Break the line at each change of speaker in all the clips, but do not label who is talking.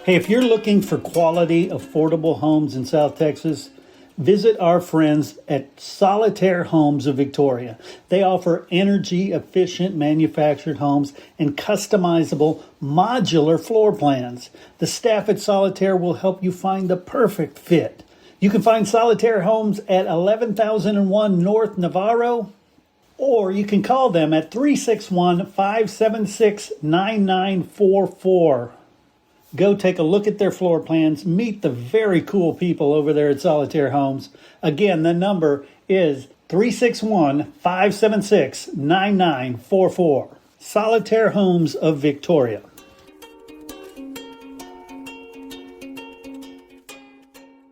Hey, if you're looking for quality, affordable homes in South Texas, visit our friends at Solitaire Homes of Victoria. They offer energy efficient manufactured homes and customizable modular floor plans. The staff at Solitaire will help you find the perfect fit. You can find Solitaire Homes at 11,001 North Navarro, or you can call them at 361 576 9944. Go take a look at their floor plans, meet the very cool people over there at Solitaire Homes. Again, the number is 361 576 9944. Solitaire Homes of Victoria.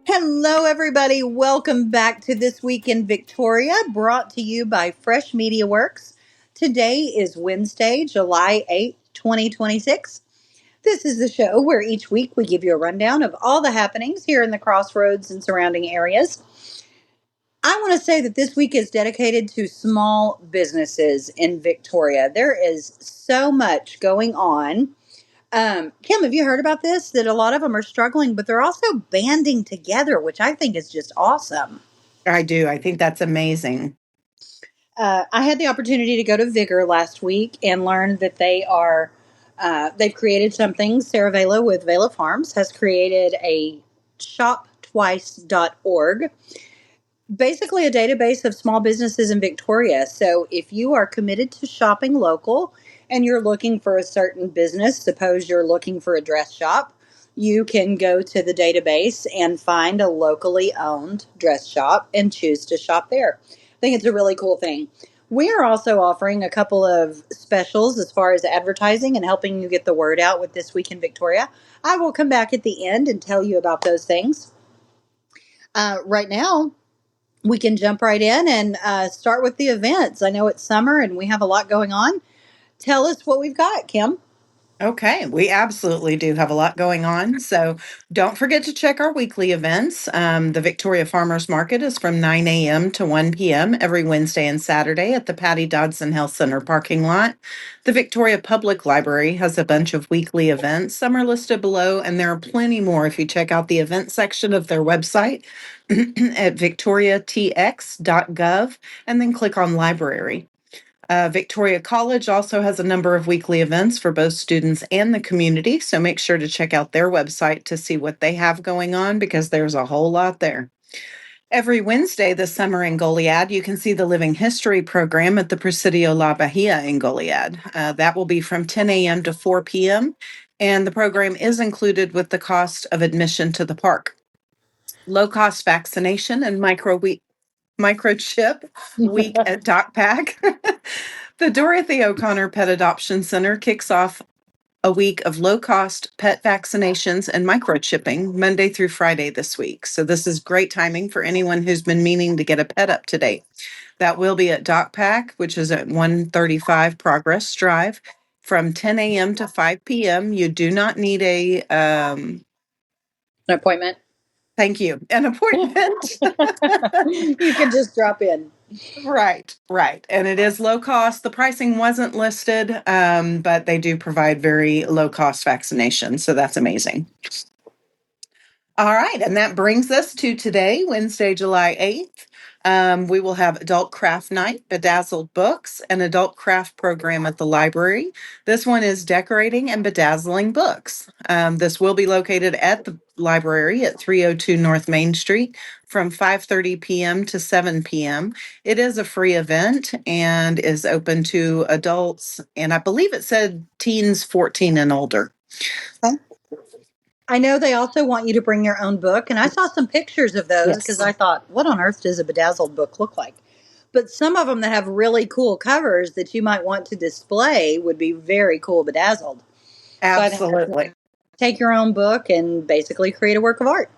Hello, everybody. Welcome back to This Week in Victoria, brought to you by Fresh Media Works. Today is Wednesday, July 8th, 2026. This is the show where each week we give you a rundown of all the happenings here in the Crossroads and surrounding areas. I want to say that this week is dedicated to small businesses in Victoria. There is so much going on. Kim, have you heard about this? That a lot of them are struggling, but they're also banding together, which I think is just awesome.
I do. I think that's amazing.
I had the opportunity to go to Vigor last week and learn that they've created something. Sarah Vela with Vela Farms has created a shoptwice.org, basically a database of small businesses in Victoria. So if you are committed to shopping local and you're looking for a certain business, suppose you're looking for a dress shop, you can go to the database and find a locally owned dress shop and choose to shop there. I think it's a really cool thing. We are also offering a couple of specials as far as advertising and helping you get the word out with This Week in Victoria. I will come back at the end and tell you about those things. Right now, we can jump right in and start with the events. I know it's summer and we have a lot going on. Tell us what we've got, Kim.
Okay, we absolutely do have a lot going on. So don't forget to check our weekly events. The Victoria Farmers Market is from 9 a.m. to 1 p.m. every Wednesday and Saturday at the Patty Dodson Health Center parking lot. The Victoria Public Library has a bunch of weekly events. Some are listed below, and there are plenty more if you check out the event section of their website at victoriatx.gov and then click on Library. Victoria College also has a number of weekly events for both students and the community, so make sure to check out their website to see what they have going on because there's a whole lot there. Every Wednesday this summer in Goliad, you can see the Living History program at the Presidio La Bahia in Goliad. That will be from 10 a.m. to 4 p.m., and the program is included with the cost of admission to the park. Low-cost vaccination and microchip week at DocPac. The Dorothy O'Connor Pet Adoption Center kicks off a week of low-cost pet vaccinations and microchipping Monday through Friday this week. So this is great timing for anyone who's been meaning to get a pet up to date. That will be at DocPac, which is at 135 Progress Drive, from 10 a.m. to 5 p.m. You do not need
An appointment.
Thank you. An appointment.
You can just drop in.
Right. And it is low cost. The pricing wasn't listed, but they do provide very low cost vaccinations. So that's amazing. All right. And that brings us to today, Wednesday, July 8th. We will have Adult Craft Night, Bedazzled Books, and Adult Craft Program at the library. This one is decorating and bedazzling books. This will be located at the library at 302 North Main Street from 5:30 p.m. to 7 p.m. It is a free event and is open to adults, and I believe it said teens 14 and older.
Okay. I know they also want you to bring your own book, and I saw some pictures of those because I thought, what on earth does a bedazzled book look like? But some of them that have really cool covers that you might want to display would be very cool bedazzled.
Absolutely.
So take your own book and basically create a work of art.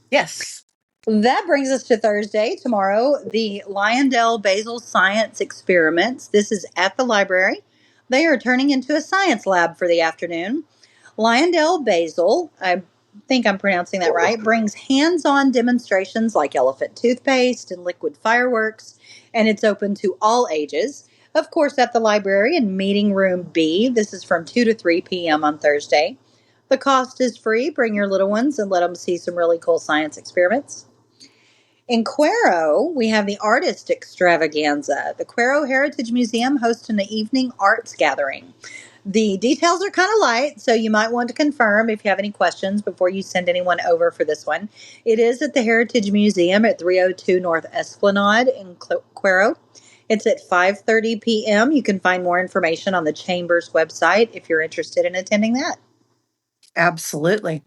Yes.
That brings us to Thursday, tomorrow, the Lyondell Basal Science Experiments. This is at the library. They are turning into a science lab for the afternoon. Lyondell Basal, I think I'm pronouncing that right, brings hands-on demonstrations like elephant toothpaste and liquid fireworks, and it's open to all ages. Of course, at the library in Meeting Room B. This is from 2 to 3 p.m. on Thursday. The cost is free. Bring your little ones and let them see some really cool science experiments. In Cuero, we have the Artist Extravaganza. The Cuero Heritage Museum hosts an evening arts gathering. The details are kind of light, so you might want to confirm if you have any questions before you send anyone over for this one. It is at the Heritage Museum at 302 North Esplanade in Cuero. It's at 5:30 p.m. You can find more information on the Chamber's website if you're interested in attending that.
Absolutely.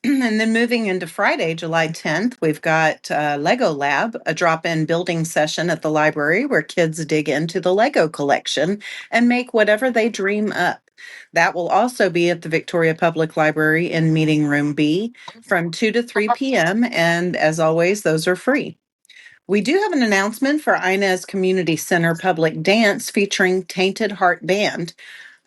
And then moving into Friday, July 10th, we've got Lego Lab, a drop in building session at the library where kids dig into the Lego collection and make whatever they dream up. That will also be at the Victoria Public Library in Meeting Room B from 2 to 3 p.m. And as always, those are free. We do have an announcement for Inez Community Center Public Dance featuring Tainted Heart Band.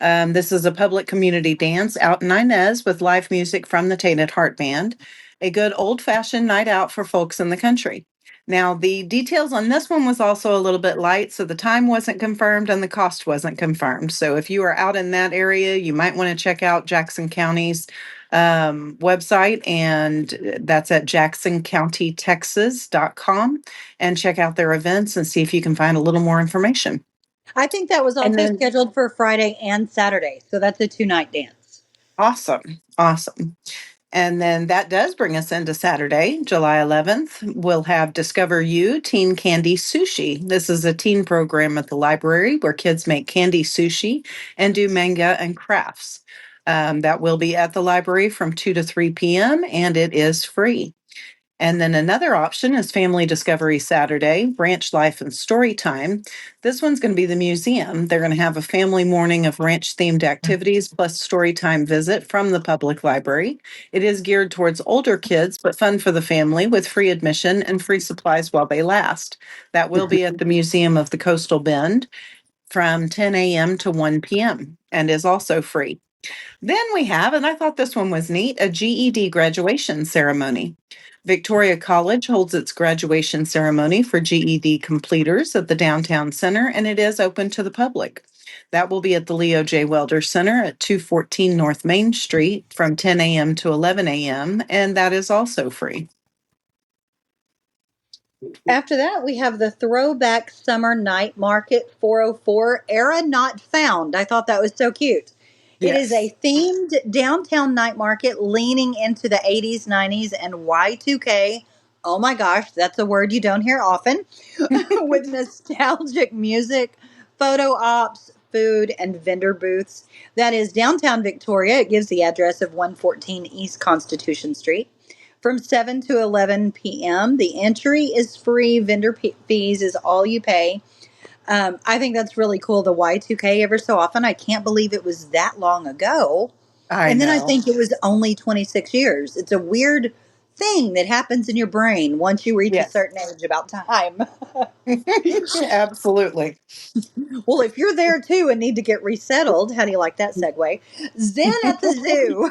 This is a public community dance out in Inez with live music from the Tainted Heart Band, a good old fashioned night out for folks in the country. Now, the details on this one was also a little bit light, so the time wasn't confirmed and the cost wasn't confirmed. So if you are out in that area, you might want to check out Jackson County's website, and that's at jacksoncountytexas.com, and check out their events and see if you can find a little more information.
I think that was
And
also
then
scheduled for Friday and Saturday, so that's a 2 night dance.
awesome. Awesome. And then that does bring us into Saturday, July 11th. We'll have Discover You Teen Candy Sushi. This is a teen program at the library where kids make candy sushi and do manga and crafts. That will be at the library from 2 to 3 p.m. and it is free. And then another option is Family Discovery Saturday, Ranch Life and Story Time. This one's going to be the museum. They're going to have a family morning of ranch themed activities plus story time visit from the public library. It is geared towards older kids, but fun for the family with free admission and free supplies while they last. That will be at the Museum of the Coastal Bend from 10 a.m. to 1 p.m. and is also free. Then we have, and I thought this one was neat, a GED graduation ceremony. Victoria College holds its graduation ceremony for GED completers at the Downtown Center, and it is open to the public. That will be at the Leo J. Welder Center at 214 North Main Street from 10 a.m. to 11 a.m., and that is also free.
After that, we have the Throwback Summer Night Market 404 Era Not Found. I thought that was so cute. It is
Yes.
a themed downtown night market leaning into the 80s, 90s, and Y2K. Oh my gosh, that's a word you don't hear often. With nostalgic music, photo ops, food, and vendor booths. That is downtown Victoria. It gives the address of 114 East Constitution Street. From 7 to 11 p.m. The entry is free. Vendor fees is all you pay. I think that's really cool. The Y2K ever so often. I can't believe it was that long ago.
I
And then I
know.
think it was only 26 years. It's a weird thing that happens in your brain once you reach a
Yes.
certain age about time.
Absolutely.
Well, if you're there too and need to get resettled, how do you like that segue? Zen at the Zoo.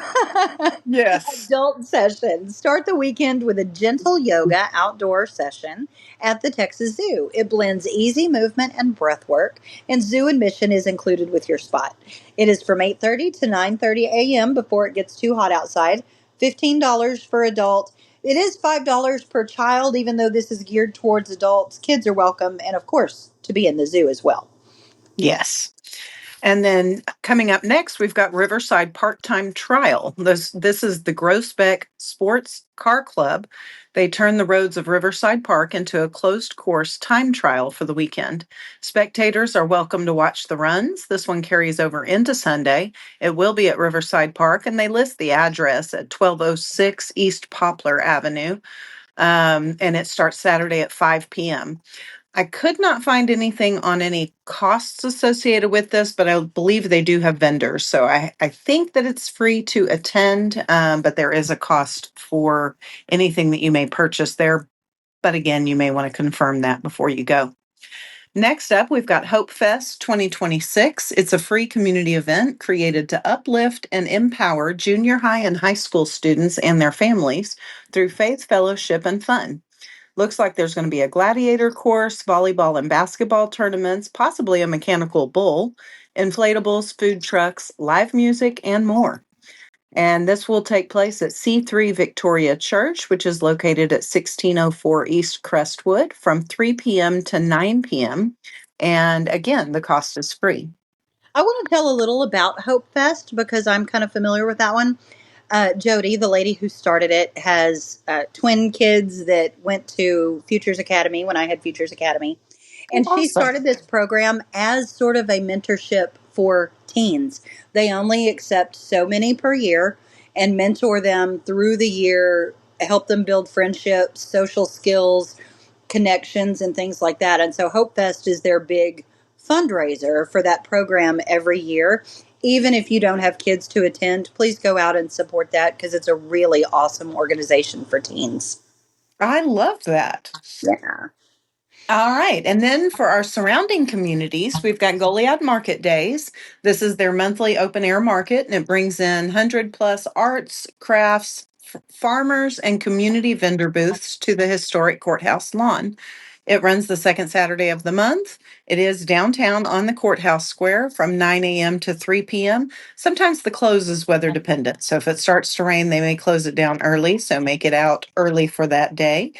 Yes.
Adult session. Start the weekend with a gentle yoga outdoor session at the Texas Zoo. It blends easy movement and breath work, and zoo admission is included with your spot. It is from 8:30 to 9:30 a.m. before it gets too hot outside. $15 for adult. It is $5 per child, even though this is geared towards adults. Kids are welcome, and of course, to be in the zoo as well.
Yes. And then coming up next, we've got Riverside Part-Time Trial. This is the Grosbeck Sports Car Club. They turn the roads of Riverside Park into a closed course time trial for the weekend. Spectators are welcome to watch the runs. This one carries over into Sunday. It will be at Riverside Park, and they list the address at 1206 East Poplar Avenue. And it starts Saturday at 5 p.m. I could not find anything on any costs associated with this, but I believe they do have vendors. So I think that it's free to attend, but there is a cost for anything that you may purchase there. But again, you may want to confirm that before you go. Next up, we've got Hope Fest 2026. It's a free community event created to uplift and empower junior high and high school students and their families through faith, fellowship, and fun. Looks like there's going to be a gladiator course, volleyball and basketball tournaments, possibly a mechanical bull, inflatables, food trucks, live music, and more. And this will take place at C3 Victoria Church, which is located at 1604 East Crestwood from 3 p.m. to 9 p.m. And again, the cost is free.
I want to tell a little about Hope Fest because I'm kind of familiar with that one. Jody, the lady who started it, has twin kids that went to Futures Academy when I had Futures Academy. And she
Awesome.
started this program as sort of a mentorship for teens. They only accept so many per year and mentor them through the year, help them build friendships, social skills, connections, and things like that. And so Hope Fest is their big fundraiser for that program every year. Even if you don't have kids to attend, please go out and support that because it's a really awesome organization for teens.
I love that.
Yeah.
All right. And then for our surrounding communities, we've got Goliad Market Days. This is their monthly open air market, and it brings in 100 plus arts, crafts, farmers, and community vendor booths to the historic courthouse lawn. It runs the second Saturday of the month. It is downtown on the courthouse square from 9 a.m. to 3 p.m. Sometimes the close is weather dependent. So if it starts to rain, they may close it down early. So make it out early for that day.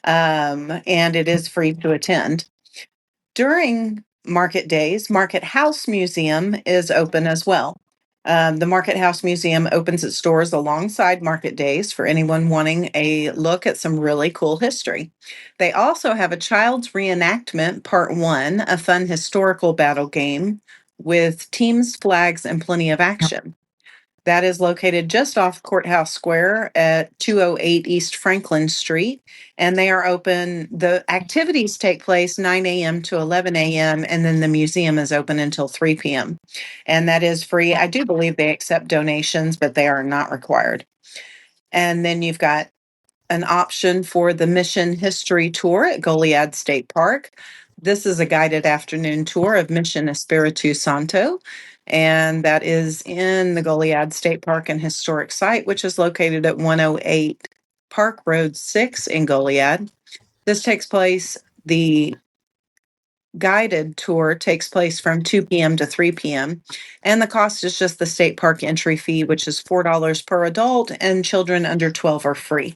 And it is free to attend. During market days, Market House Museum is open as well. The Market House Museum opens its doors alongside market days for anyone wanting a look at some really cool history. They also have a child's reenactment, part one, a fun historical battle game with teams, flags, and plenty of action. That is located just off Courthouse Square at 208 East Franklin Street. And they are open. The activities take place 9 a.m. to 11 a.m. And then the museum is open until 3 p.m. And that is free. I do believe they accept donations, but they are not required. And then you've got an option for the Mission History Tour at Goliad State Park. This is a guided afternoon tour of Mission Espiritu Santo, and that is in the Goliad State Park and Historic Site, which is located at 108 Park Road 6 in Goliad. This takes place, the guided tour takes place from 2 p.m. to 3 p.m. And the cost is just the state park entry fee, which is $4 per adult, and children under 12 are free.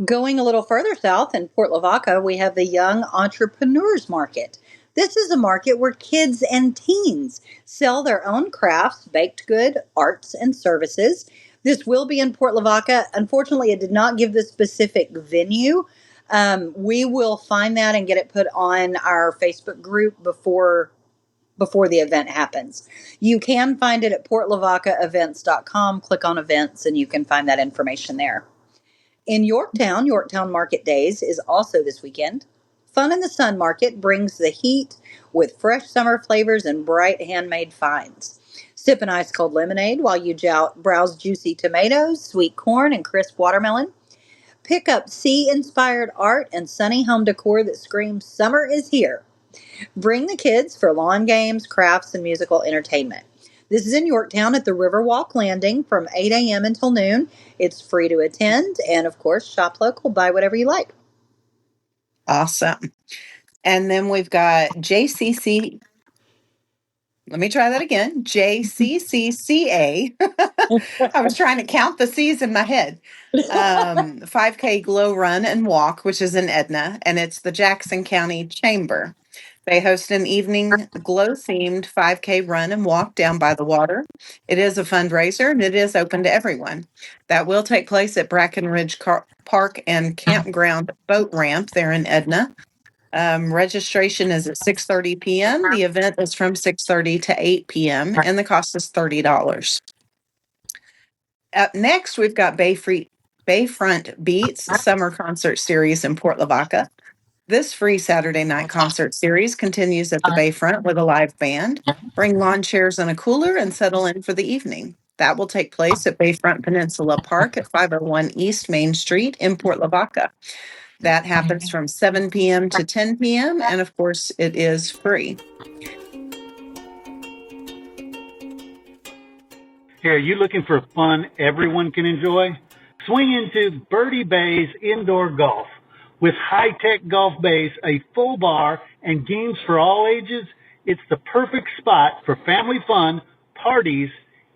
Going a little further south in Port Lavaca, we have the Young Entrepreneurs Market. This is a market where kids and teens sell their own crafts, baked good, arts, and services. This will be in Port Lavaca. Unfortunately, it did not give the specific venue. We will find that and get it put on our Facebook group before the event happens. You can find it at portlavacaevents.com. Click on events and you can find that information there. In Yorktown, Yorktown Market Days is also this weekend. Fun in the Sun Market brings the heat with fresh summer flavors and bright handmade finds. Sip an ice cold lemonade while you browse juicy tomatoes, sweet corn, and crisp watermelon. Pick up sea-inspired art and sunny home decor that screams summer is here. Bring the kids for lawn games, crafts, and musical entertainment. This is in Yorktown at the Riverwalk Landing from 8 a.m. until noon. It's free to attend, and of course, shop local, buy whatever you like.
Awesome. And then we've got JCC. Let me try that again. JCCCA. I was trying to count the C's in my head. 5K Glow Run and Walk, which is in Edna, and it's the Jackson County Chamber. They host an evening glow themed 5K run and walk down by the water. It is a fundraiser and it is open to everyone. That will take place at Brackenridge Park and Campground Boat Ramp there in Edna. Registration is at 6:30 p.m. The event is from 6:30 to 8 p.m. and the cost is $30. Up next, we've got Bayfront Beats Summer Concert Series in Port Lavaca. This free Saturday night concert series continues at the Bayfront with a live band. Bring lawn chairs and a cooler and settle in for the evening. That will take place at Bayfront Peninsula Park at 501 East Main Street in Port Lavaca. That happens from 7 p.m. to 10 p.m. And of course, it is free.
Hey, are you looking for fun everyone can enjoy? Swing into Birdie Bay's Indoor Golf. With high-tech golf bays, a full bar, and games for all ages, it's the perfect spot for family fun, parties,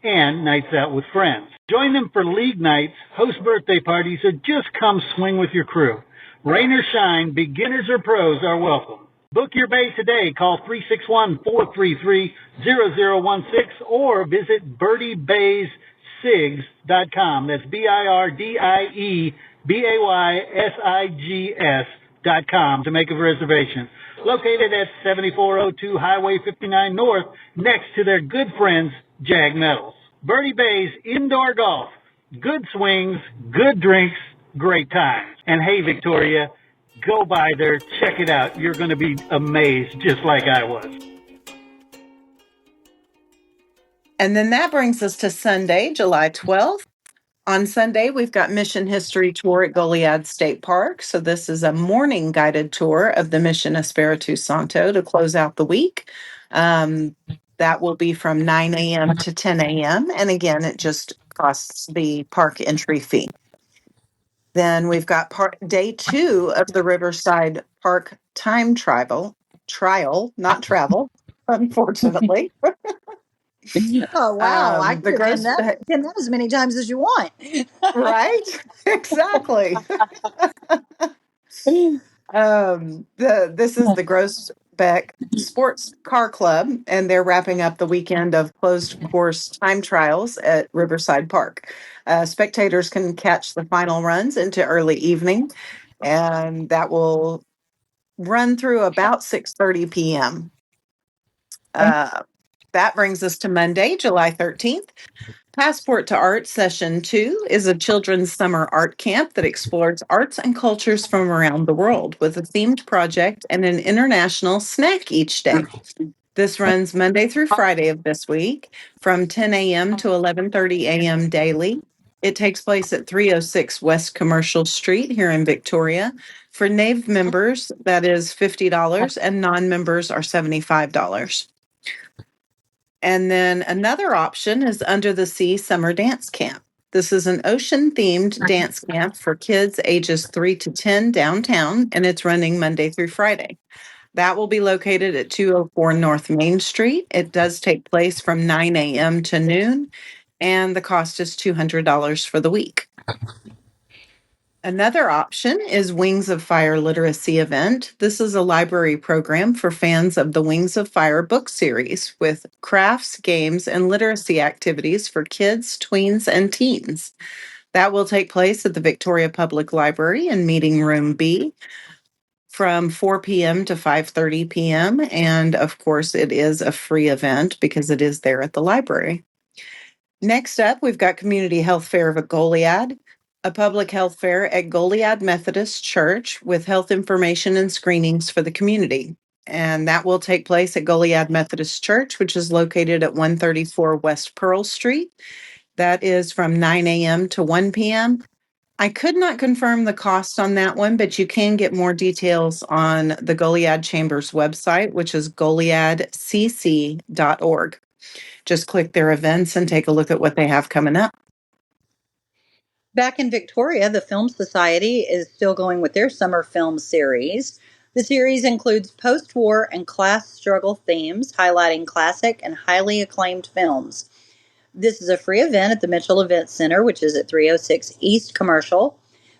and nights out with friends. Join them for league nights, host birthday parties, or just come swing with your crew. Rain or shine, beginners or pros are welcome. Book your bay today. Call 361-433-0016 or visit birdiebayscigs.com. That's BIRDIEBAYSIGS.com to make a reservation. Located at 7402 Highway 59 North, next to their good friends, Jag Metals. Birdie Bay's indoor golf. Good swings, good drinks, great times. And hey, Victoria, go by there, check it out. You're going to be amazed, just like I was.
And then that brings us to Sunday, July 12th. On Sunday, we've got Mission History Tour at Goliad State Park. So this is a morning guided tour of the Mission Espiritu Santo to close out the week. That will be from 9 a.m. to 10 a.m. And again, it just costs the park entry fee. Then we've got day 2 of the Riverside Park time trial, not travel, unfortunately.
Oh, wow. I
The
could attend
gross,
that as many times as you want.
right? Exactly. This is the Groesbeck Sports Car Club, and they're wrapping up the weekend of closed course time trials at Riverside Park. Spectators can catch the final runs into early evening, and that will run through about 6:30 p.m. That brings us to Monday, July 13th. Passport to Art Session 2 is a children's summer art camp that explores arts and cultures from around the world with a themed project and an international snack each day. This runs Monday through Friday of this week from 10 a.m. to 11:30 a.m. daily. It takes place at 306 West Commercial Street here in Victoria. For NAVE members, that is $50, and non-members are $75. And then another option is Under the Sea Summer Dance Camp. This is an ocean-themed dance camp for kids ages 3 to 10 downtown, and it's running Monday through Friday. That will be located at 204 North Main Street. It does take place from 9 a.m. to noon, and the cost is $200 for the week. Another option is Wings of Fire Literacy Event. This is a library program for fans of the Wings of Fire book series with crafts, games, and literacy activities for kids, tweens, and teens. That will take place at the Victoria Public Library in Meeting Room B from 4 p.m. to 5:30 p.m. And of course, it is a free event because it is there at the library. Next up, we've got Community Health Fair of Goliad, a public health fair at Goliad Methodist Church with health information and screenings for the community. And that will take place at Goliad Methodist Church, which is located at 134 West Pearl Street. That is from 9 a.m. to 1 p.m. I could not confirm the cost on that one, but you can get more details on the Goliad Chamber's website, which is goliadcc.org. Just click their events and take a look at what they have coming up.
Back in Victoria, the Film Society is still going with their summer film series. The series includes post-war and class struggle themes, highlighting classic and highly acclaimed films. This is a free event at the Mitchell Event Center, which is at 306 East Commercial.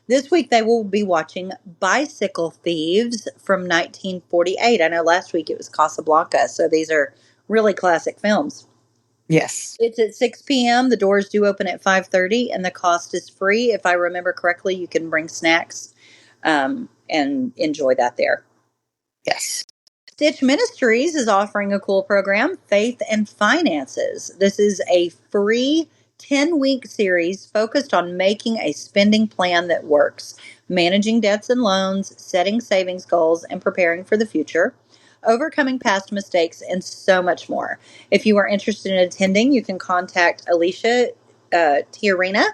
This week they will be watching Bicycle Thieves from 1948. I know last week it was Casablanca, so these are really classic films.
Yes.
It's at 6 p.m. The doors do open at 5:30, and the cost is free. If I remember correctly, you can bring snacks and enjoy that there.
Yes.
Stitch Ministries is offering a cool program, Faith and Finances. This is a free 10-week series focused on making a spending plan that works, managing debts and loans, setting savings goals, and preparing for the future, overcoming past mistakes, and so much more. If you are interested in attending, you can contact Alicia Tiarina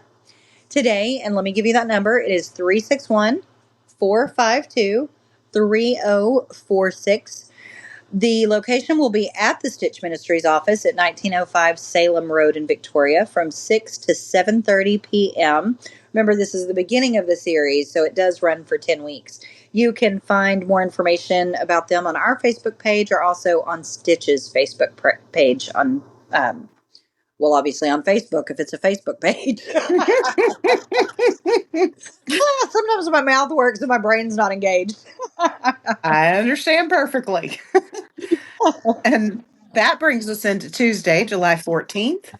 today, and let me give you that number. It is 361-452-3046. The location will be at the Stitch Ministries office at 1905 Salem Road in Victoria from 6 to 7:30 p.m. Remember, this is the beginning of the series, so it does run for 10 weeks. You can find more information about them on our Facebook page or also on Stitch's Facebook page on Well, obviously on Facebook, if it's a Facebook page. Sometimes my mouth works and my brain's not engaged.
I understand perfectly. And that brings us into Tuesday, July 14th.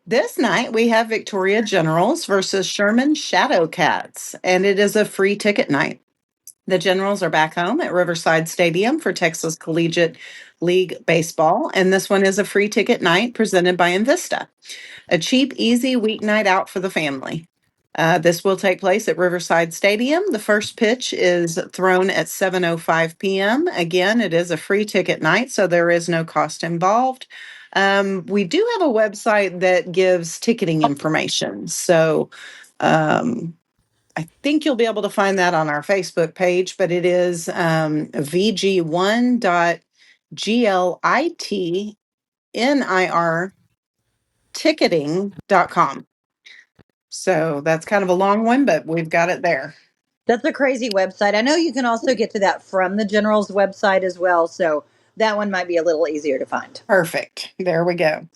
This night we have Victoria Generals versus Sherman Shadow Cats, and it is a free ticket night. The Generals are back home at Riverside Stadium for Texas Collegiate League Baseball, and this one is a free ticket night presented by Invista, a cheap, easy weeknight out for the family. This will take place at Riverside Stadium. The first pitch is thrown at 7:05 p.m. Again, it is a free ticket night, so there is no cost involved. We do have a website that gives ticketing information. So I think you'll be able to find that on our Facebook page, but it is vg1.glitnirticketing.com. So that's kind of a long one, but we've got it there.
That's a crazy website. I know you can also get to that from the General's website as well. So that one might be a little easier to find.
Perfect. There we go.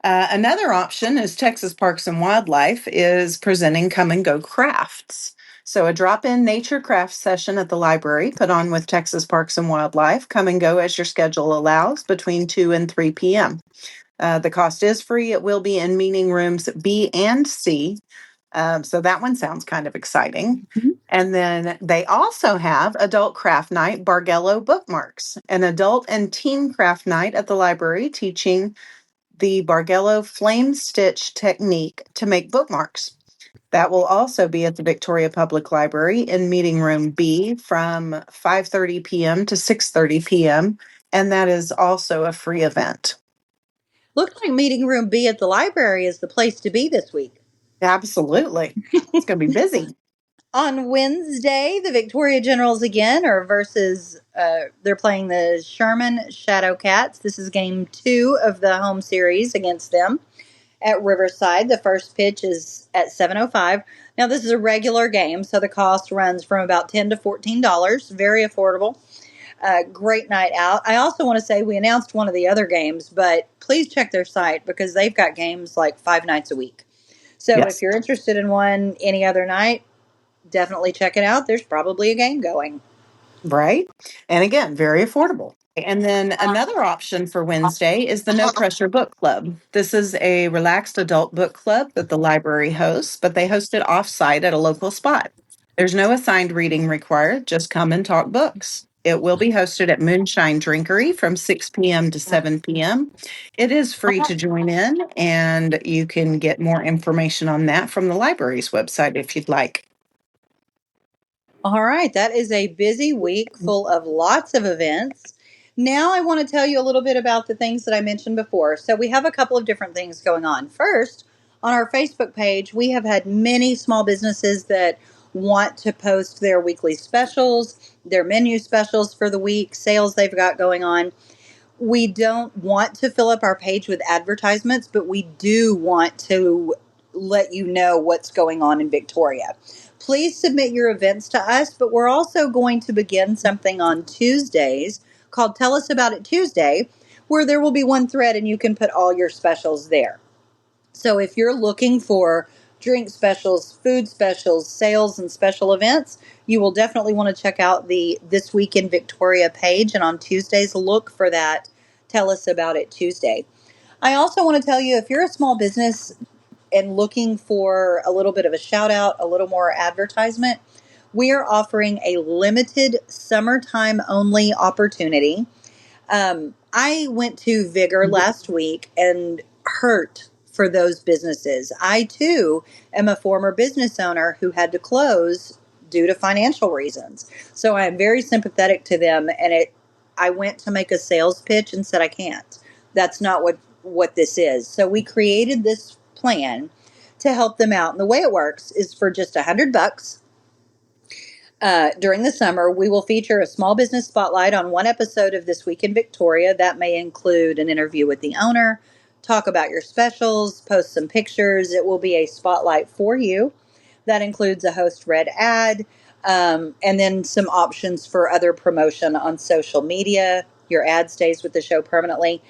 Another option is Texas Parks and Wildlife is presenting Come and Go Crafts. So a drop-in nature craft session at the library put on with Texas Parks and Wildlife. Come and go as your schedule allows between 2 and 3 p.m. The cost is free. It will be in meeting rooms B and C. So that one sounds kind of exciting.
Mm-hmm.
And then they also have Adult Craft Night, Bargello Bookmarks, an adult and teen craft night at the library teaching the Bargello flame stitch technique to make bookmarks. That will also be at the Victoria Public Library in meeting room B from 5:30 p.m. to 6:30 p.m. And that is also a free event.
Looks like meeting room B at the library is the place to be this week.
Absolutely. It's going to be busy.
On Wednesday, the Victoria Generals again are they're playing the Sherman Shadow Cats. This is game 2 of the home series against them at Riverside. The first pitch is at 7:05. Now, this is a regular game, so the cost runs from about $10 to $14. Very affordable. Great night out. I also want to say we announced one of the other games, but please check their site because they've got games like 5 nights a week. So
Yes.
if you're interested in one any other night, definitely check it out. There's probably a game going.
Right. And again, very affordable. And then another option for Wednesday is the No Pressure Book Club. This is a relaxed adult book club that the library hosts, but they host it offsite at a local spot. There's no assigned reading required, just come and talk books. It will be hosted at Moonshine Drinkery from 6 p.m. to 7 p.m. It is free to join in, and you can get more information on that from the library's website if you'd like.
All right, that is a busy week full of lots of events. Now I want to tell you a little bit about the things that I mentioned before. So we have a couple of different things going on. First, on our Facebook page, we have had many small businesses that want to post their weekly specials, their menu specials for the week, sales they've got going on. We don't want to fill up our page with advertisements, but we do want to let you know what's going on in Victoria. Please submit your events to us, but we're also going to begin something on Tuesdays called Tell Us About It Tuesday, where there will be one thread and you can put all your specials there. So if you're looking for drink specials, food specials, sales, and special events, you will definitely want to check out the This Week in Victoria page. And on Tuesdays, look for that Tell Us About It Tuesday. I also want to tell you, if you're a small business and looking for a little bit of a shout out, a little more advertisement, we are offering a limited summertime only opportunity. I went to Vigor last week and hurt for those businesses. I too am a former business owner who had to close due to financial reasons. So I am very sympathetic to them, and I went to make a sales pitch and said I can't. That's not what this is. So we created this plan to help them out. And the way it works is for just $100 during the summer, we will feature a small business spotlight on one episode of This Week in Victoria. That may include an interview with the owner, talk about your specials, post some pictures. It will be a spotlight for you. That includes a host read ad, and then some options for other promotion on social media. Your ad stays with the show permanently.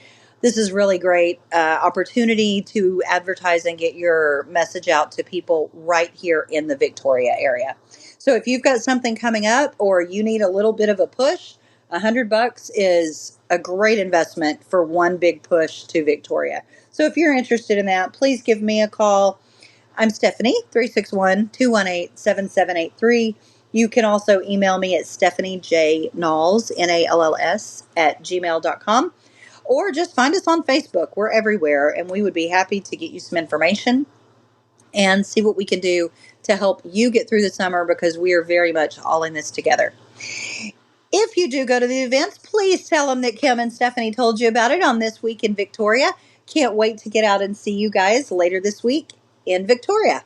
this is really great opportunity to advertise and get your message out to people right here in the Victoria area. So if you've got something coming up or you need a little bit of a push, $100 is a great investment for one big push to Victoria. So if you're interested in that, please give me a call. I'm Stephanie, 361-218-7783. You can also email me at stephaniejnalls, Nalls, at gmail.com. Or just find us on Facebook. We're everywhere, and we would be happy to get you some information and see what we can do to help you get through the summer, because we are very much all in this together. If you do go to the events, please tell them that Kim and Stephanie told you about it on This Week in Victoria. Can't wait to get out and see you guys later this week in Victoria.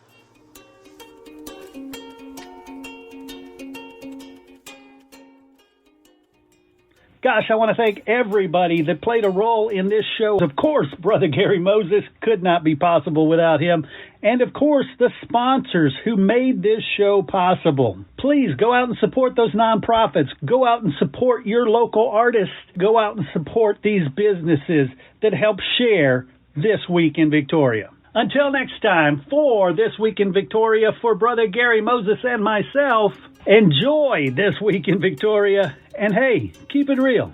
Gosh, I want to thank everybody that played a role in this show. Of course, Brother Gary Moses could not be possible without him. And of course, the sponsors who made this show possible. Please go out and support those nonprofits. Go out and support your local artists. Go out and support these businesses that help share This Week in Victoria. Until next time, for This Week in Victoria, for Brother Gary Moses and myself, enjoy This Week in Victoria. And hey, keep it real.